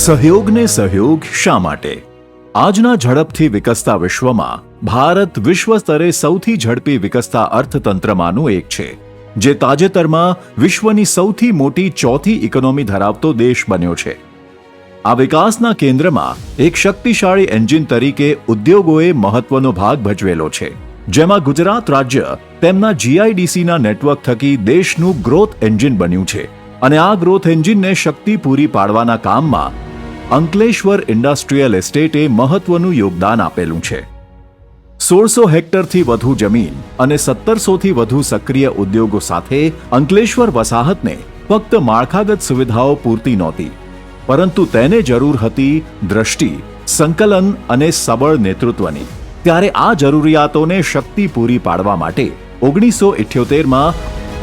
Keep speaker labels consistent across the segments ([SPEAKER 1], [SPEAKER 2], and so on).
[SPEAKER 1] સહયોગને સહયોગ શા માટે? આજના ઝડપથી વિકસતા વિશ્વમાં ભારત વિશ્વ સ્તરે સૌથી ઝડપી વિકસતા અર્થતંત્રમાંનું એક છે, જે તાજેતરમાં વિશ્વની સૌથી મોટી ચોથી ઇકોનોમી ધરાવતો દેશ બન્યો છે. આ વિકાસના કેન્દ્રમાં એક શક્તિશાળી એન્જિન તરીકે ઉદ્યોગોએ મહત્વનો ભાગ ભજવેલો છે, જેમાં ગુજરાત રાજ્ય તેમના જીઆઈડીસીના નેટવર્ક થકી દેશનું ગ્રોથ એન્જિન બન્યું છે અને આ ગ્રોથ એન્જિનને શક્તિ પૂરી પાડવાના કામમાં અંકલેશ્વર ઇન્ડસ્ટ્રીયલ એસ્ટેટે મહત્વનું યોગદાન આપેલું છે. 1600 હેક્ટરથી વધુ જમીન અને 1700થી વધુ સક્રિય ઉદ્યોગો સાથે અંકલેશ્વર વસાહતને ફક્ત માળખાગત સુવિધાઓ પૂરતી નહોતી, પરંતુ તેને જરૂર હતી દ્રષ્ટિ, સંકલન અને સબળ નેતૃત્વની. ત્યારે આ જરૂરિયાતોને શક્તિ પૂરી પાડવા માટે 1978માં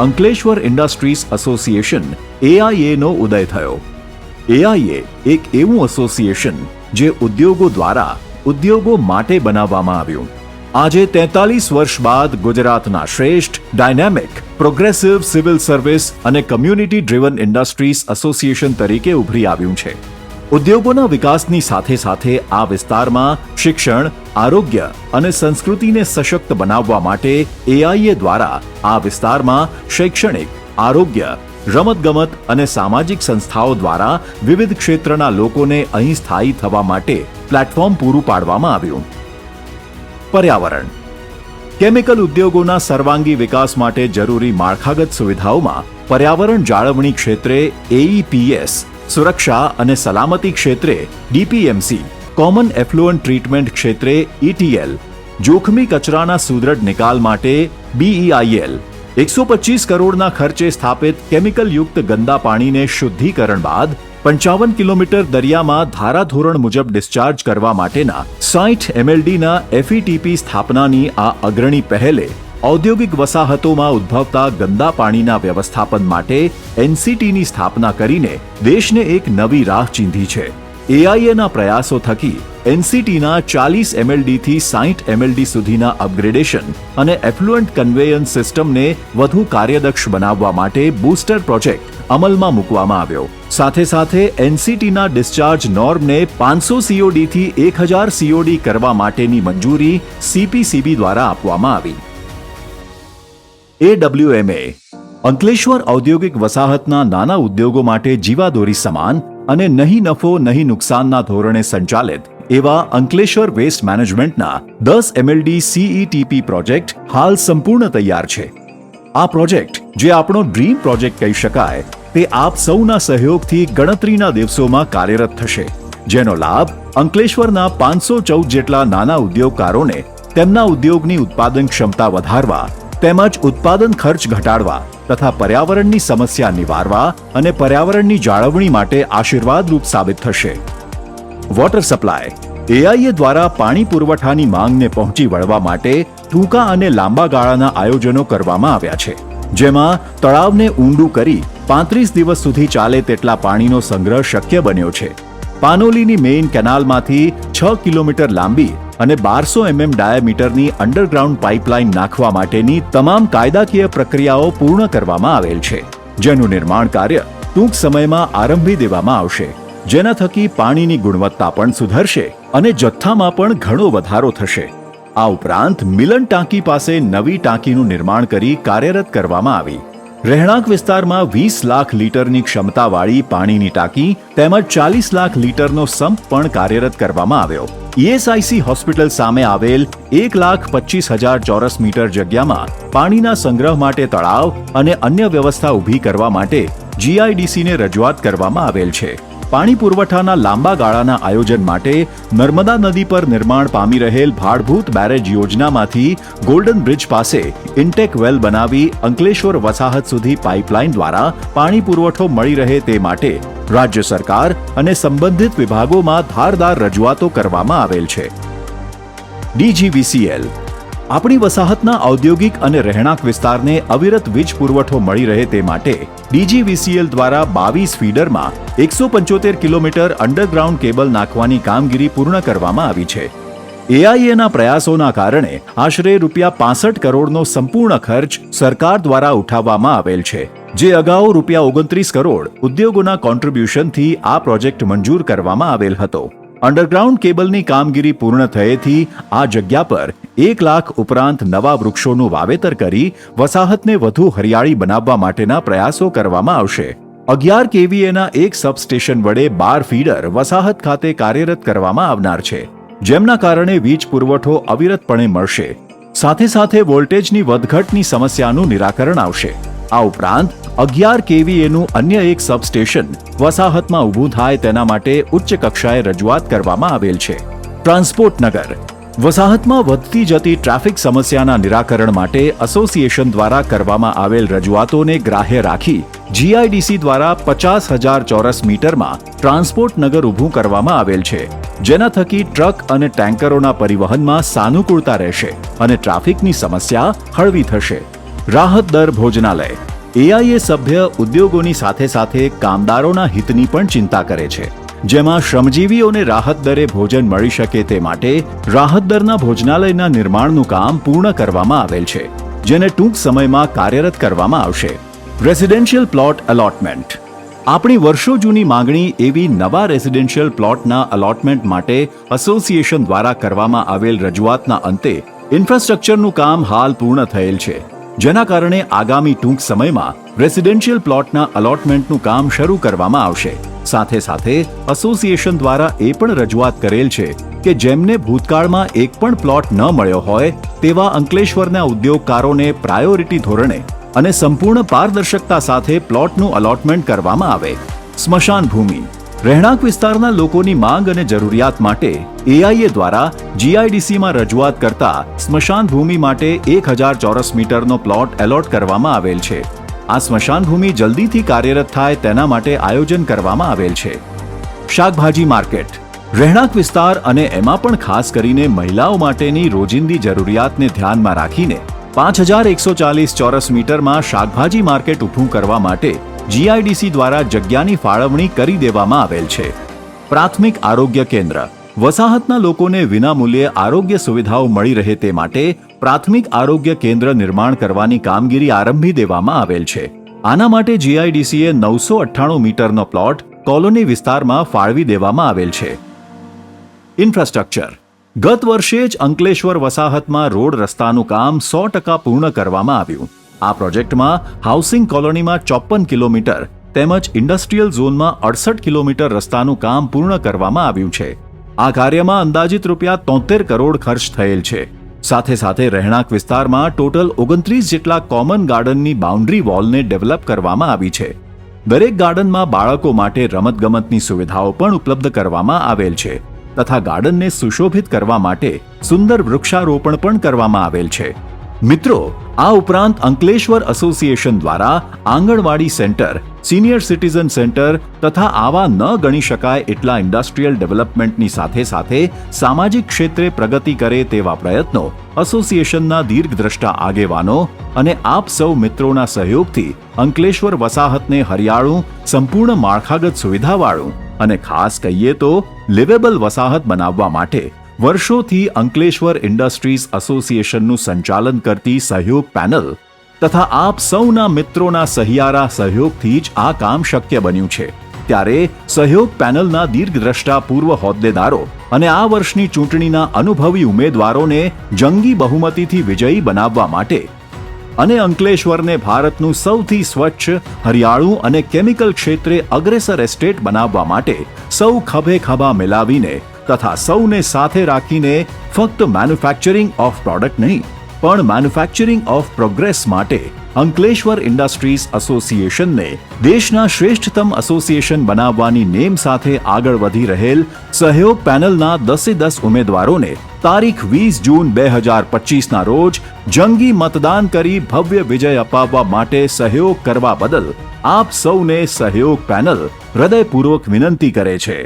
[SPEAKER 1] અંકલેશ્વર ઇન્ડસ્ટ્રીઝ એસોસિએશન AIA નો ઉદય થયો. AIA એક એવું એસોસિએશન જે ઉદ્યોગો દ્વારા ઉદ્યોગો માટે બનાવવામાં આવ્યું. આજે 43 વર્ષ બાદ ગુજરાતના શ્રેષ્ઠ, ડાયનેમિક, પ્રોગ્રેસિવ સિવિલ સર્વિસ અને કમ્યુનિટી ડ્રિવન ઇન્ડસ્ટ્રીઝ એસોસિએશન તરીકે ઉભરી આવ્યું છે. ઉદ્યોગોના વિકાસની સાથે સાથે આ વિસ્તારમાં શિક્ષણ, આરોગ્ય અને સંસ્કૃતિને સશક્ત બનાવવા માટે AIA દ્વારા આ વિસ્તારમાં શૈક્ષણિક, આરોગ્ય, રમતગમત અને સામાજિક સંસ્થાઓ દ્વારા વિવિધ ક્ષેત્રના લોકોને અહીં સ્થાયી થવા માટે પ્લેટફોર્મ પૂરું પાડવામાં આવ્યું. પર્યાવરણ. કેમિકલ ઉદ્યોગોના સર્વાંગી વિકાસ માટે જરૂરી માળખાગત સુવિધાઓમાં પર્યાવરણ જાળવણી ક્ષેત્રે AEPS, સુરક્ષા અને સલામતી ક્ષેત્રે DPMC, કોમન એફ્લુઅન્ટ ટ્રીટમેન્ટ ક્ષેત્રે ETL, જોખમી કચરાના સુદૃઢ નિકાલ માટે BEIL, 125 કરોડના ખર્ચે સ્થાપિત કેમિકલયુક્ત ગંદા પાણીને શુદ્ધિકરણ બાદ 55 કિલોમીટર દરિયામાં ધારાધોરણ મુજબ ડિસ્ચાર્જ કરવા માટેના 60 MLDના FETP સ્થાપનાની આ અગ્રણી પહેલે ઔદ્યોગિક વસાહતોમાં ઉદ્ભવતા ગંદા પાણીના વ્યવસ્થાપન માટે NCTની સ્થાપના કરીને દેશને એક નવી રાહ ચીંધી છે. AIAના પ્રયાસો થકી NCTના 40 MLDથી 60 MLD સુધીના અપગ્રેડેશન અને એફ્લુઅન્ટ કન્વેયન્સ સિસ્ટમને વધુ કાર્યદક્ષ બનાવવા માટે બૂસ્ટર પ્રોજેક્ટ અમલમાં મૂકવામાં આવ્યો. સાથે સાથે NCTના ડિસ્ચાર્જ નોર્મને 500 CODથી 1000 COD કરવા માટેની મંજૂરી CPCB દ્વારા આપવામાં આવી. AWMA અંકલેશ્વર ઔદ્યોગિક વસાહતના નાના ઉદ્યોગો માટે જીવાદોરી સમાન અને નહીં નફો નહીં નુકસાનના ધોરણે સંચાલિત એવા અંકલેશ્વર વેસ્ટ મેનેજમેન્ટના 10 MLD CETP પ્રોજેક્ટ હાલ સંપૂર્ણ તૈયાર છે. આ પ્રોજેક્ટ, જે આપણો ડ્રીમ પ્રોજેક્ટ કહી શકાય, તે આપ સૌના સહયોગથી ગણતરીના દિવસોમાં કાર્યરત થશે, જેનો લાભ અંકલેશ્વરના 514 જેટલા નાના ઉદ્યોગકારોને તેમના ઉદ્યોગની ઉત્પાદન ક્ષમતા વધારવા તેમજ ઉત્પાદન ખર્ચ ઘટાડવા તથા પર્યાવરણની સમસ્યા નિવારવા અને પર્યાવરણની જાળવણી માટે આશીર્વાદરૂપ સાબિત થશે. Water supply. AIA દ્વારા પાણી પુરવઠાની માંગને પહોંચી વળવા માટે ટૂંકા અને લાંબા ગાળાના આયોજનો કરવામાં આવ્યા છે, જેમાં તળાવને ઊંડું કરી 35 દિવસ સુધી ચાલે તેટલા પાણીનો સંગ્રહ શક્ય બન્યો છે. પાનોલીની મેઇન કેનાલમાંથી 6 કિલોમીટર લાંબી અને 1200 mm ડાયામીટરની અંડરગ્રાઉન્ડ પાઇપલાઇન નાખવા માટેની તમામ કાયદાકીય પ્રક્રિયાઓ પૂર્ણ કરવામાં આવેલ છે, જેનું નિર્માણ કાર્ય ટૂંક સમયમાં આરંભી દેવામાં આવશે, જેના થકી પાણીની ગુણવત્તા પણ સુધરશે અને જથ્થામાં પણ ઘણો વધારો થશે. આ ઉપરાંત મિલન ટાંકી પાસે નવી ટાંકીનું નિર્માણ કરી કાર્યરત કરવામાં આવી. રહેણાંક વિસ્તારમાં 20 લાખ લીટરની ક્ષમતાવાળી પાણીની ટાંકી તેમજ 40 લાખ લીટરનો સંપ પણ કાર્યરત કરવામાં આવ્યો. ESIC હોસ્પિટલ સામે આવેલ 1,25,000 ચોરસ મીટર જગ્યામાં પાણીના સંગ્રહ માટે તળાવ અને અન્ય વ્યવસ્થા ઊભી કરવા માટે GIDCને રજૂઆત કરવામાં આવેલ છે. પાણી પુરવઠાના લાંબા ગાળાના આયોજન માટે નર્મદા નદી પર નિર્માણ પામી રહેલ ભાડભૂત બેરેજ યોજનામાંથી ગોલ્ડન બ્રિજ પાસે ઇન્ટેક વેલ બનાવી અંકલેશ્વર વસાહત સુધી પાઇપલાઇન દ્વારા પાણી પુરવઠો મળી રહે તે માટે રાજ્ય સરકાર અને સંબંધિત વિભાગોમાં ધારદાર રજૂઆતો કરવામાં આવેલ છે. DGVCL. આપણી વસાહતના ઔદ્યોગિક અને રહેણાંક વિસ્તારને અવિરત વીજ પુરવઠો મળી રહે તે માટે DGVCL દ્વારા 22 ફીડરમાં 175 કિલોમીટર અંડરગ્રાઉન્ડ કેબલ નાખવાની કામગીરી પૂર્ણ કરવામાં આવી છે. એઆઈએના પ્રયાસોના કારણે આશરે ₹65 કરોડનો સંપૂર્ણ ખર્ચ સરકાર દ્વારા ઉઠાવવામાં આવેલ છે, જે અગાઉ ₹29 કરોડ ઉદ્યોગોના કોન્ટ્રીબ્યુશનથી આ પ્રોજેક્ટ મંજૂર કરવામાં આવેલ હતો. અંડરગ્રાઉન્ડ કેબલની કામગીરી પૂર્ણ થયેથી આ જગ્યા પર 1 લાખ ઉપરાંત નવા વૃક્ષોનું વાવેતર કરી વસાહતને વધુ હરિયાળી બનાવવા માટેના પ્રયાસો કરવામાં આવશે. 11 kVAના એક સબસ્ટેશન વડે 12 ફીડર વસાહત ખાતે કાર્યરત કરવામાં આવનાર છે, જેમના કારણે વીજ પુરવઠો અવિરતપણે મળશે. સાથે સાથે વોલ્ટેજની વધઘટની સમસ્યાનું નિરાકરણ આવશે. આ ઉપરાંત 11 kVAનું અન્ય એક સબસ્ટેશન વસાહતમાં ઊભું થાય તેના માટે ઉચ્ચ કક્ષાએ રજૂઆત કરવામાં આવેલ છે. ટ્રાન્સપોર્ટ નગર વસાહતમાં વધતી જતી ટ્રાફિક સમસ્યાના નિરાકરણ માટે એસોસિએશન દ્વારા કરવામાં આવેલ રજૂઆતોને ગ્રાહ્ય રાખી જીઆઈડીસી દ્વારા 50,000 ચોરસ મીટરમાં ટ્રાન્સપોર્ટ નગર ઊભું કરવામાં આવેલ છે, જેના થકી ટ્રક અને ટેન્કરોના પરિવહનમાં સાનુકૂળતા રહેશે અને ટ્રાફિકની સમસ્યા હળવી થશે. રાહત દર ભોજનાલય એઆઈએ સભ્ય ઉદ્યોગોની સાથે સાથે કામદારોના હિતની પણ ચિંતા કરે છે, જેમાં શ્રમજીવીઓને રાહત દરે ભોજન મળી શકે તે માટે રાહત દરના ભોજનાલયના નિર્માણનું કામ પૂર્ણ કરવામાં આવેલ છે, જેને ટૂંક સમયમાં કાર્યરત કરવામાં આવશે. રેસિડેન્શિયલ પ્લોટ અલોટમેન્ટ આપણી વર્ષો જૂની માંગણી એવી નવા રેસિડેન્શિયલ પ્લોટના અલોટમેન્ટ માટે એસોસિએશન દ્વારા કરવામાં આવેલ રજૂઆતના અંતે ઇન્ફ્રાસ્ટ્રક્ચરનું કામ હાલ પૂર્ણ થયેલ છે, જેના કારણે આગામી ટૂંક સમયમાં રેસિડેન્શિયલ પ્લોટના અલોટમેન્ટનું કામ શરૂ કરવામાં આવશે. સાથે સાથે એસોસિએશન દ્વારા એ પણ રજૂઆત કરેલ છે કે જેમને ભૂતકાળમાં એક પણ પ્લોટ ન મળ્યો હોય તેવા અંકલેશ્વરના ઉદ્યોગકારોને પ્રાયોરિટી ધોરણે અને સંપૂર્ણ પારદર્શકતા સાથે પ્લોટનું અલોટમેન્ટ કરવામાં આવે. સ્મશાન ભૂમિ રહેણાંક વિસ્તારના લોકોની માંગ અને જરૂરિયાત માટે એઆઈએ દ્વારા જીઆઈડીસીમાં રજૂઆત કરતા સ્મશાન ભૂમિ માટે 1,000 ચોરસ મીટરનો પ્લોટ એલોટ કરવામાં આવેલ છે. આ સ્મશાન ભૂમિ જલ્દીથી કાર્યરત થાય તેના માટે આયોજન કરવામાં આવેલ છે. શાકભાજી માર્કેટ રહેણાંક વિસ્તાર અને એમાં પણ ખાસ કરીને મહિલાઓ માટેની રોજિંદી જરૂરિયાતને ધ્યાનમાં રાખીને 5,140 ચોરસ મીટરમાં શાકભાજી માર્કેટ ઊભું કરવા માટે જીઆઈડીસી દ્વારા જગ્યાની ફાળવણી કરી દેવામાં આવેલ છે. પ્રાથમિક આરોગ્ય કેન્દ્ર વસાહતના લોકોને વિનામૂલ્યે આરોગ્ય સુવિધાઓ મળી રહે તે માટે પ્રાથમિક આરોગ્ય કેન્દ્ર નિર્માણ કરવાની કામગીરી આરંભી દેવામાં આવેલ છે. આના માટે જીઆઈડીસીએ 998 મીટરનો પ્લોટ કોલોની વિસ્તારમાં ફાળવી દેવામાં આવેલ છે. ઇન્ફ્રાસ્ટ્રક્ચર ગત વર્ષે જ અંકલેશ્વર વસાહતમાં રોડ રસ્તાનું કામ 100% પૂર્ણ કરવામાં આવ્યું. આ પ્રોજેક્ટમાં હાઉસિંગ કોલોનીમાં 54 કિલોમીટર તેમજ ઇન્ડસ્ટ્રીયલ ઝોનમાં 68 કિલોમીટર રસ્તાનું કામ પૂર્ણ કરવામાં આવ્યું છે. આ કાર્યમાં અંદાજિત ₹73 કરોડ ખર્ચ થયેલ છે. સાથે સાથે રહેણાંક વિસ્તારમાં ટોટલ 29 જેટલા કોમન ગાર્ડનની બાઉન્ડ્રી વોલને ડેવલપ કરવામાં આવી છે. દરેક ગાર્ડનમાં બાળકો માટે રમતગમતની સુવિધાઓ પણ ઉપલબ્ધ કરવામાં આવેલ છે તથા ગાર્ડનને સુશોભિત કરવા માટે સુંદર વૃક્ષારોપણ પણ કરવામાં આવેલ છે. મિત્રો, આ ઉપરાંત અંકલેશ્વર એસોસિએશન દ્વારા આંગણવાડી સેન્ટર, સિનિયર સિટીઝન સેન્ટર તથા આવા ન ગણી શકાય એટલા ઇન્ડસ્ટ્રીયલ ડેવલપમેન્ટની સાથે સાથે સામાજિક ક્ષેત્રે પ્રગતિ કરે તેવા પ્રયત્નો એસોસિએશનના દીર્ઘદ્રષ્ટા આગેવાનો અને આપ સૌ મિત્રોના સહયોગથી અંકલેશ્વર વસાહતને હરિયાળું, સંપૂર્ણ માળખાગત સુવિધાવાળું અને ખાસ કહીએ તો લિવેબલ વસાહત બનાવવા માટે વર્ષોથી અંકલેશ્વર ઇન્ડસ્ટ્રીઝ એસોસિએશનનું સંચાલન કરતી સહયોગ પેનલ તથા આપ સૌના મિત્રોના સહિયારા સહયોગથી જ આ કામ શક્ય બન્યું છે. ત્યારે સહયોગ પેનલના દીર્ઘદ્રષ્ટા પૂર્વ હોદ્દેદારો અને આ વર્ષની ચૂંટણીના અનુભવી ઉમેદવારોને જંગી બહુમતીથી વિજયી બનાવવા માટે અને અંકલેશ્વરને ભારતનું સૌથી સ્વચ્છ, હરિયાળું અને કેમિકલ ક્ષેત્રે અગ્રેસર એસ્ટેટ બનાવવા માટે સૌ ખભે ખભા મિલાવીને તથા સૌને સાથે રાખીને ફક્ત મેન્યુફેક્ચરિંગ ઓફ પ્રોડક્ટ નહીં પણ મેન્યુફેક્ચરિંગ ઓફ પ્રોગ્રેસ માટે અંકલેશ્વર ઇન્ડસ્ટ્રીઝ એસોસિએશનને દેશના શ્રેષ્ઠતમ એસોસિએશન બનાવવાની નેમ સાથે આગળ વધી રહેલ સહયોગ પેનલના 10 ઉમેદવારોને તારીખ 20 જૂન 2025ના રોજ જંગી મતદાન કરી ભવ્ય વિજય અપાવવા માટે સહયોગ કરવા બદલ આપ સૌને સહયોગ પેનલ હૃદયપૂર્વક વિનંતી કરે છે.